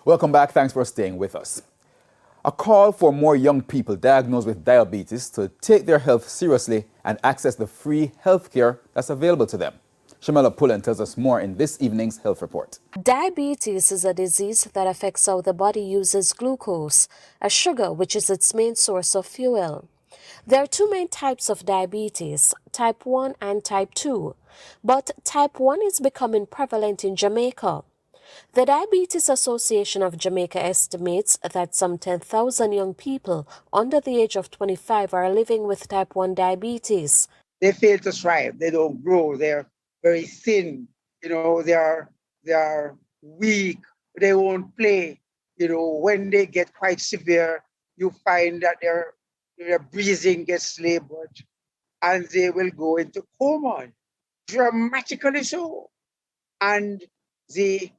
Welcome back. Thanks for staying with us. A call for more young people diagnosed with diabetes to take their health seriously and access the free health care that's available to them. Shamela Pullen tells us more in this evening's health report. Diabetes is a disease that affects how the body uses glucose, a sugar which is its main source of fuel. There are two main types of diabetes, type 1 and type 2, but type 1 is becoming prevalent in Jamaica. The Diabetes Association of Jamaica estimates that some 10,000 young people under the age of 25 are living with type 1 diabetes. They fail to thrive. They don't grow. They're very thin. They are weak. They won't play. When they get quite severe, you find that their breathing gets labored and they will go into coma, dramatically so. And the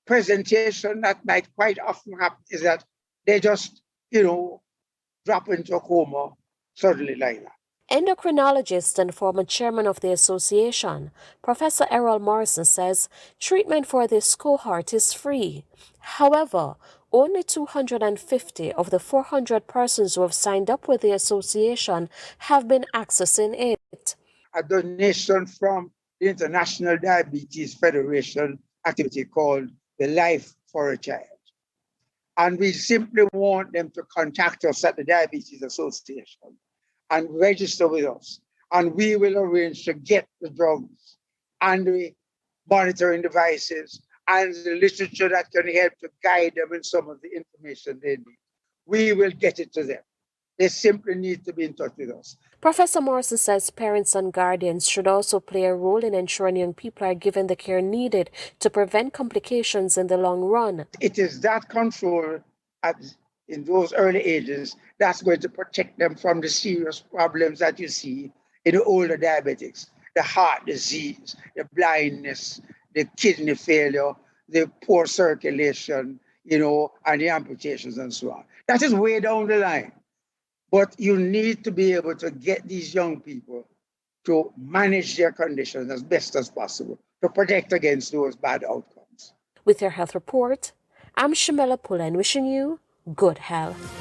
presentation that might quite often happen is that they just, drop into a coma suddenly like that. Endocrinologist and former chairman of the association, Professor Errol Morrison, says treatment for this cohort is free. However, only 250 of the 400 persons who have signed up with the association have been accessing it. A donation from the International Diabetes Federation activity called the Life for a Child. And we simply want them to contact us at the Diabetes Association and register with us. And we will arrange to get the drugs and the monitoring devices and the literature that can help to guide them in some of the information they need. We will get it to them. They simply need to be in touch with us. Professor Morrison says parents and guardians should also play a role in ensuring young people are given the care needed to prevent complications in the long run. It is that control in those early ages that's going to protect them from the serious problems that you see in the older diabetics, the heart disease, the blindness, the kidney failure, the poor circulation, and the amputations and so on. That is way down the line. But you need to be able to get these young people to manage their conditions as best as possible to protect against those bad outcomes. With your health report, I'm Shamela Pullen wishing you good health.